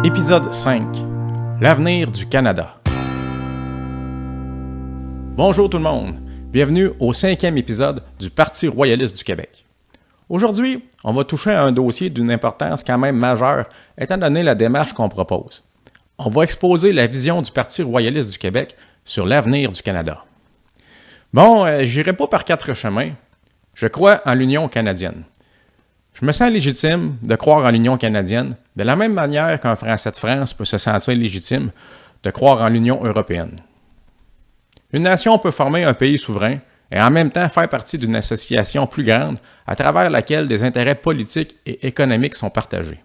Épisode 5. L'avenir du Canada. Bonjour tout le monde. Bienvenue au 5e épisode du Parti royaliste du Québec. Aujourd'hui, on va toucher à un dossier d'une importance quand même majeure, étant donné la démarche qu'on propose. On va exposer la vision du Parti royaliste du Québec sur l'avenir du Canada. Bon, j'irai pas par quatre chemins. Je crois en l'Union canadienne. Je me sens légitime de croire en l'Union canadienne, de la même manière qu'un Français de France peut se sentir légitime de croire en l'Union européenne. Une nation peut former un pays souverain et en même temps faire partie d'une association plus grande à travers laquelle des intérêts politiques et économiques sont partagés.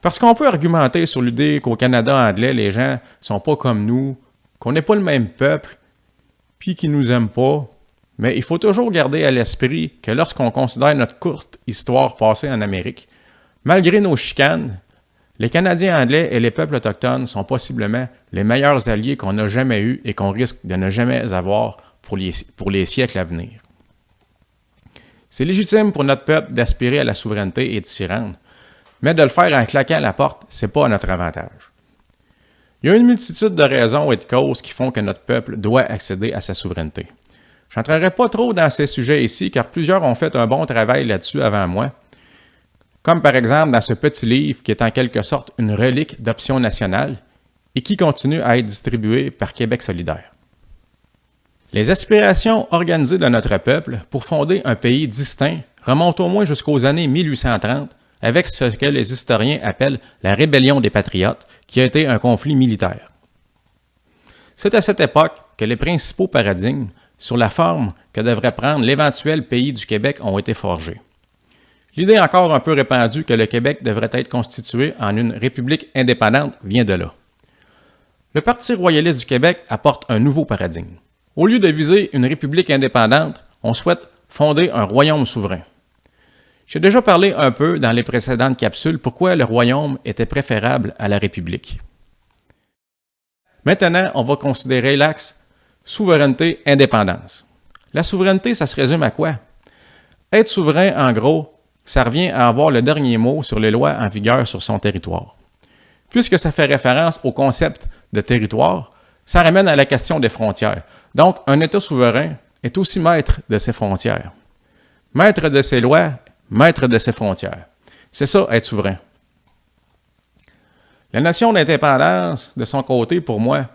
Parce qu'on peut argumenter sur l'idée qu'au Canada anglais, les gens ne sont pas comme nous, qu'on n'est pas le même peuple, puis qu'ils ne nous aiment pas. Mais il faut toujours garder à l'esprit que lorsqu'on considère notre courte histoire passée en Amérique, malgré nos chicanes, les Canadiens anglais et les peuples autochtones sont possiblement les meilleurs alliés qu'on n'a jamais eus et qu'on risque de ne jamais avoir pour les siècles à venir. C'est légitime pour notre peuple d'aspirer à la souveraineté et de s'y rendre, mais de le faire en claquant la porte, c'est pas à notre avantage. Il y a une multitude de raisons et de causes qui font que notre peuple doit accéder à sa souveraineté. Je n'entrerai pas trop dans ces sujets ici, car plusieurs ont fait un bon travail là-dessus avant moi, comme par exemple dans ce petit livre qui est en quelque sorte une relique d'Option nationale et qui continue à être distribué par Québec solidaire. Les aspirations organisées de notre peuple pour fonder un pays distinct remontent au moins jusqu'aux années 1830 avec ce que les historiens appellent la Rébellion des Patriotes, qui a été un conflit militaire. C'est à cette époque que les principaux paradigmes sur la forme que devrait prendre l'éventuel pays du Québec ont été forgés. L'idée encore un peu répandue que le Québec devrait être constitué en une république indépendante vient de là. Le Parti royaliste du Québec apporte un nouveau paradigme. Au lieu de viser une république indépendante, on souhaite fonder un royaume souverain. J'ai déjà parlé un peu dans les précédentes capsules pourquoi le royaume était préférable à la république. Maintenant, on va considérer l'axe souveraineté-indépendance. La souveraineté, ça se résume à quoi? Être souverain, en gros, ça revient à avoir le dernier mot sur les lois en vigueur sur son territoire. Puisque ça fait référence au concept de territoire, ça ramène à la question des frontières. Donc, un État souverain est aussi maître de ses frontières. Maître de ses lois, maître de ses frontières. C'est ça, être souverain. La notion d'indépendance, de son côté, pour moi,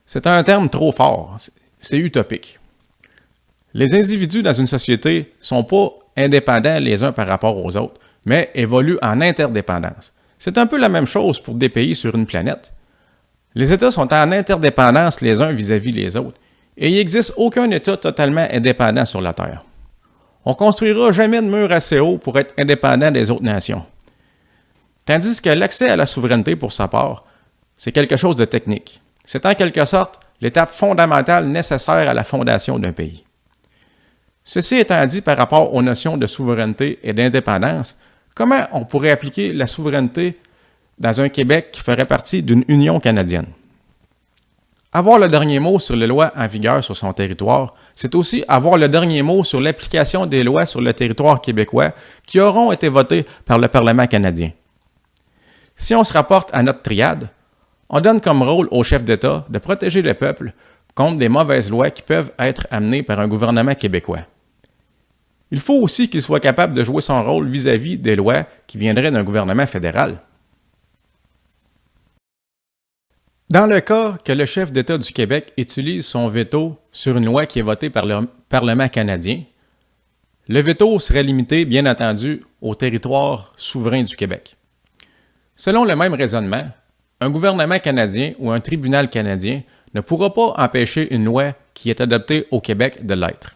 c'est un terme trop fort, c'est utopique. Les individus dans une société ne sont pas indépendants les uns par rapport aux autres, mais évoluent en interdépendance. C'est un peu la même chose pour des pays sur une planète. Les États sont en interdépendance les uns vis-à-vis les autres, et il n'existe aucun État totalement indépendant sur la Terre. On ne construira jamais de mur assez haut pour être indépendant des autres nations. Tandis que l'accès à la souveraineté, pour sa part, c'est quelque chose de technique. C'est en quelque sorte l'étape fondamentale nécessaire à la fondation d'un pays. Ceci étant dit par rapport aux notions de souveraineté et d'indépendance, comment on pourrait appliquer la souveraineté dans un Québec qui ferait partie d'une Union canadienne? Avoir le dernier mot sur les lois en vigueur sur son territoire, c'est aussi avoir le dernier mot sur l'application des lois sur le territoire québécois qui auront été votées par le Parlement canadien. Si on se rapporte à notre triade, on donne comme rôle au chef d'État de protéger le peuple contre des mauvaises lois qui peuvent être amenées par un gouvernement québécois. Il faut aussi qu'il soit capable de jouer son rôle vis-à-vis des lois qui viendraient d'un gouvernement fédéral. Dans le cas que le chef d'État du Québec utilise son veto sur une loi qui est votée par le Parlement canadien, le veto serait limité, bien entendu, au territoire souverain du Québec. Selon le même raisonnement, un gouvernement canadien ou un tribunal canadien ne pourra pas empêcher une loi qui est adoptée au Québec de l'être.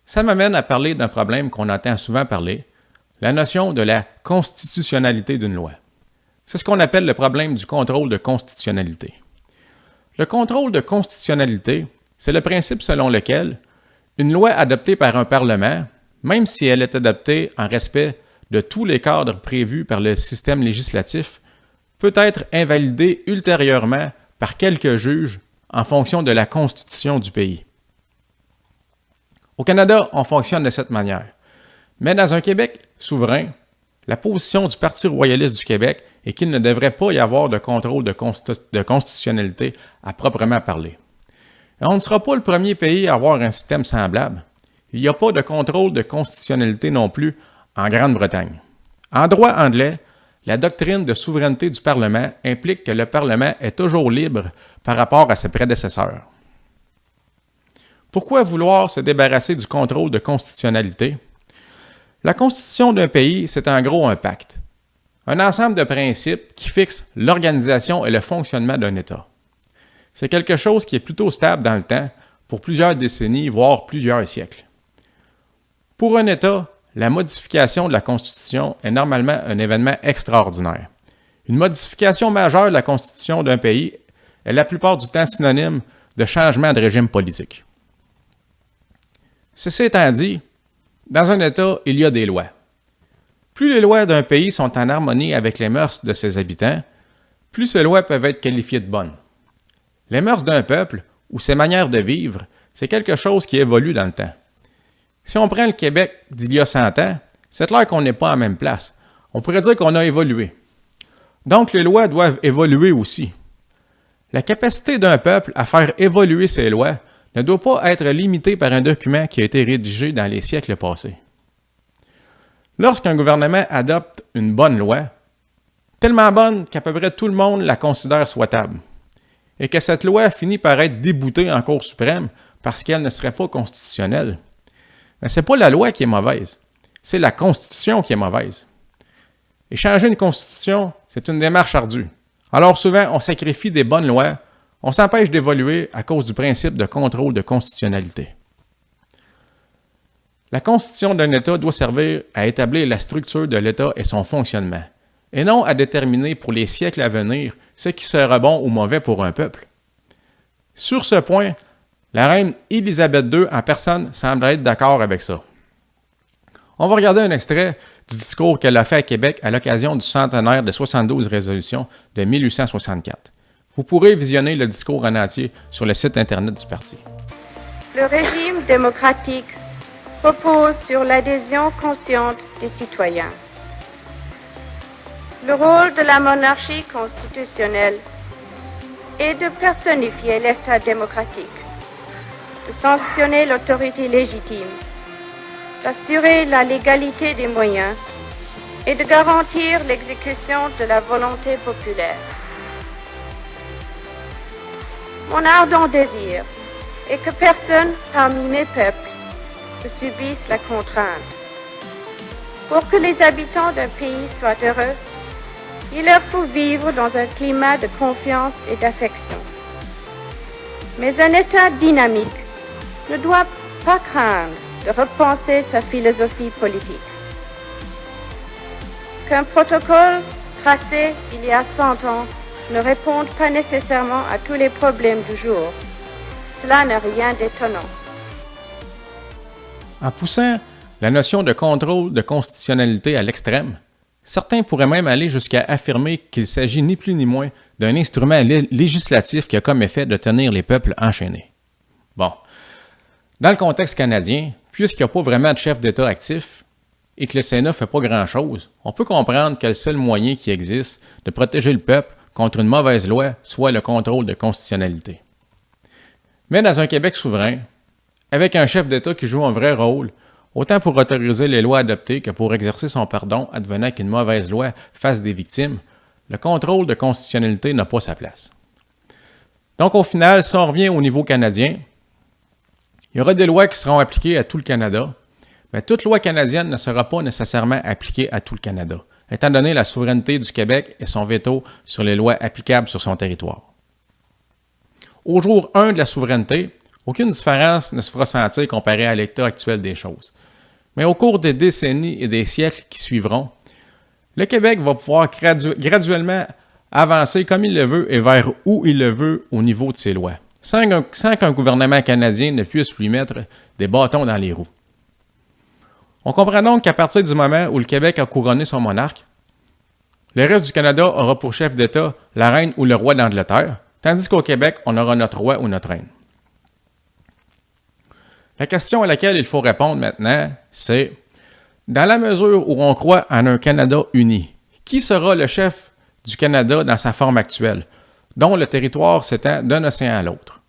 Ça m'amène à parler d'un problème qu'on entend souvent parler, la notion de la constitutionnalité d'une loi. C'est ce qu'on appelle le problème du contrôle de constitutionnalité. Le contrôle de constitutionnalité, c'est le principe selon lequel une loi adoptée par un Parlement, même si elle est adoptée en respect de tous les cadres prévus par le système législatif, peut être invalidée ultérieurement par quelques juges en fonction de la constitution du pays. Au Canada, on fonctionne de cette manière. Mais dans un Québec souverain, la position du Parti royaliste du Québec est qu'il ne devrait pas y avoir de contrôle de constitutionnalité à proprement parler. Et on ne sera pas le premier pays à avoir un système semblable. Il n'y a pas de contrôle de constitutionnalité non plus en Grande-Bretagne. En droit anglais, la doctrine de souveraineté du Parlement implique que le Parlement est toujours libre par rapport à ses prédécesseurs. Pourquoi vouloir se débarrasser du contrôle de constitutionnalité? La constitution d'un pays, c'est en gros un pacte, un ensemble de principes qui fixent l'organisation et le fonctionnement d'un État. C'est quelque chose qui est plutôt stable dans le temps, pour plusieurs décennies, voire plusieurs siècles. Pour un État, la modification de la Constitution est normalement un événement extraordinaire. Une modification majeure de la Constitution d'un pays est la plupart du temps synonyme de changement de régime politique. Ceci étant dit, dans un État, il y a des lois. Plus les lois d'un pays sont en harmonie avec les mœurs de ses habitants, plus ces lois peuvent être qualifiées de bonnes. Les mœurs d'un peuple, ou ses manières de vivre, c'est quelque chose qui évolue dans le temps. Si on prend le Québec d'il y a 100 ans, c'est clair qu'on n'est pas à la même place. On pourrait dire qu'on a évolué. Donc, les lois doivent évoluer aussi. La capacité d'un peuple à faire évoluer ses lois ne doit pas être limitée par un document qui a été rédigé dans les siècles passés. Lorsqu'un gouvernement adopte une bonne loi, tellement bonne qu'à peu près tout le monde la considère souhaitable, et que cette loi finit par être déboutée en Cour suprême parce qu'elle ne serait pas constitutionnelle, mais ce n'est pas la loi qui est mauvaise, c'est la Constitution qui est mauvaise. Et changer une Constitution, c'est une démarche ardue. Alors souvent, on sacrifie des bonnes lois, on s'empêche d'évoluer à cause du principe de contrôle de constitutionnalité. La Constitution d'un État doit servir à établir la structure de l'État et son fonctionnement, et non à déterminer pour les siècles à venir ce qui sera bon ou mauvais pour un peuple. Sur ce point, la reine Élisabeth II en personne semble être d'accord avec ça. On va regarder un extrait du discours qu'elle a fait à Québec à l'occasion du centenaire des 72 résolutions de 1864. Vous pourrez visionner le discours en entier sur le site Internet du parti. Le régime démocratique repose sur l'adhésion consciente des citoyens. Le rôle de la monarchie constitutionnelle est de personnifier l'État démocratique, de sanctionner l'autorité légitime, d'assurer la légalité des moyens et de garantir l'exécution de la volonté populaire. Mon ardent désir est que personne parmi mes peuples ne subisse la contrainte. Pour que les habitants d'un pays soient heureux, il leur faut vivre dans un climat de confiance et d'affection. Mais un État dynamique ne doit pas craindre de repenser sa philosophie politique. Qu'un protocole tracé il y a 100 ans ne réponde pas nécessairement à tous les problèmes du jour, cela n'a rien d'étonnant. En poussant la notion de contrôle de constitutionnalité à l'extrême, certains pourraient même aller jusqu'à affirmer qu'il s'agit ni plus ni moins d'un instrument législatif qui a comme effet de tenir les peuples enchaînés. Bon, dans le contexte canadien, puisqu'il n'y a pas vraiment de chef d'État actif et que le Sénat ne fait pas grand-chose, on peut comprendre que le seul moyen qui existe de protéger le peuple contre une mauvaise loi soit le contrôle de constitutionnalité. Mais dans un Québec souverain, avec un chef d'État qui joue un vrai rôle, autant pour autoriser les lois adoptées que pour exercer son pardon advenant qu'une mauvaise loi fasse des victimes, le contrôle de constitutionnalité n'a pas sa place. Donc au final, si on revient au niveau canadien, il y aura des lois qui seront appliquées à tout le Canada, mais toute loi canadienne ne sera pas nécessairement appliquée à tout le Canada, étant donné la souveraineté du Québec et son veto sur les lois applicables sur son territoire. Au jour 1 de la souveraineté, aucune différence ne se fera sentir comparée à l'état actuel des choses. Mais au cours des décennies et des siècles qui suivront, le Québec va pouvoir graduellement avancer comme il le veut et vers où il le veut au niveau de ses lois, sans qu'un gouvernement canadien ne puisse lui mettre des bâtons dans les roues. On comprend donc qu'à partir du moment où le Québec a couronné son monarque, le reste du Canada aura pour chef d'État la reine ou le roi d'Angleterre, tandis qu'au Québec, on aura notre roi ou notre reine. La question à laquelle il faut répondre maintenant, c'est dans la mesure où on croit en un Canada uni, qui sera le chef du Canada dans sa forme actuelle, dont le territoire s'étend d'un océan à l'autre?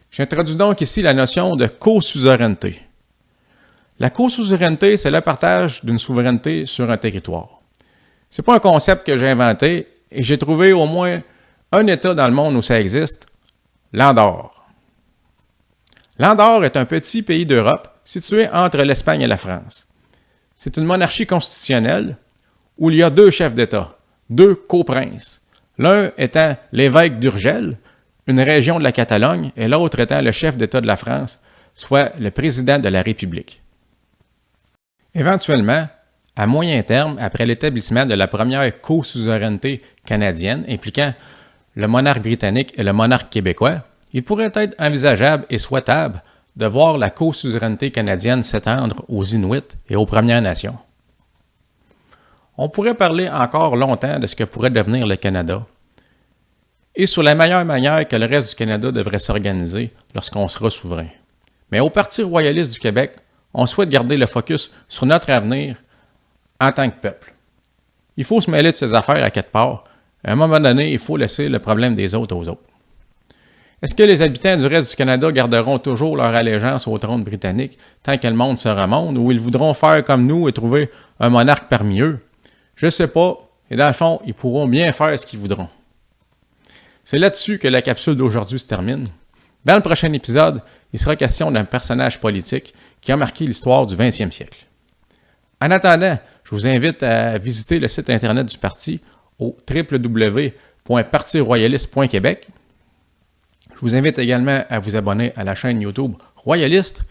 J'introduis donc ici la notion de co-suzeraineté. La co-suzeraineté, c'est le partage d'une souveraineté sur un territoire. Ce n'est pas un concept que j'ai inventé et j'ai trouvé au moins un État dans le monde où ça existe, l'Andorre. L'Andorre est un petit pays d'Europe situé entre l'Espagne et la France. C'est une monarchie constitutionnelle où il y a deux chefs d'État, deux coprinces, l'un étant l'évêque d'Urgell, une région de la Catalogne, et l'autre étant le chef d'État de la France, soit le président de la République. Éventuellement, à moyen terme, après l'établissement de la première co-suzeraineté canadienne impliquant le monarque britannique et le monarque québécois, il pourrait être envisageable et souhaitable de voir la co-suzeraineté canadienne s'étendre aux Inuits et aux Premières Nations. On pourrait parler encore longtemps de ce que pourrait devenir le Canada et sur la meilleure manière que le reste du Canada devrait s'organiser lorsqu'on sera souverain. Mais au Parti royaliste du Québec, on souhaite garder le focus sur notre avenir en tant que peuple. Il faut se mêler de ses affaires à quelque part. À un moment donné, il faut laisser le problème des autres aux autres. Est-ce que les habitants du reste du Canada garderont toujours leur allégeance au trône britannique tant que le monde sera monde, ou ils voudront faire comme nous et trouver un monarque parmi eux? Je ne sais pas, et dans le fond, ils pourront bien faire ce qu'ils voudront. C'est là-dessus que la capsule d'aujourd'hui se termine. Dans le prochain épisode, il sera question d'un personnage politique qui a marqué l'histoire du 20e siècle. En attendant, je vous invite à visiter le site Internet du parti au www.partiroyaliste.québec. Je vous invite également à vous abonner à la chaîne YouTube Royaliste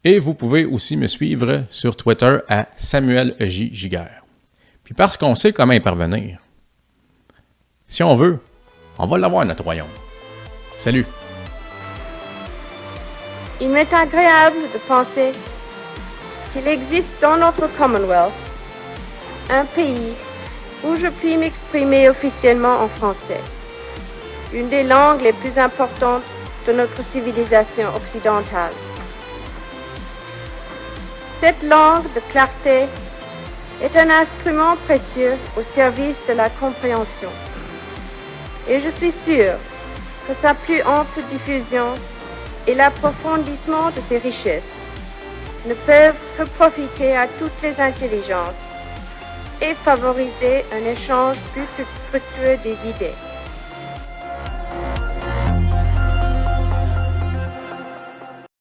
et vous pouvez aussi me suivre sur Twitter à Samuel J. Giguère. Puis parce qu'on sait comment y parvenir, si on veut, on va l'avoir notre royaume. Salut! Il m'est agréable de penser qu'il existe dans notre Commonwealth un pays où je puis m'exprimer officiellement en français, une des langues les plus importantes de notre civilisation occidentale. Cette langue de clarté est un instrument précieux au service de la compréhension. Et je suis sûr que sa plus ample diffusion et l'approfondissement de ses richesses ne peuvent que profiter à toutes les intelligences et favoriser un échange plus fructueux des idées.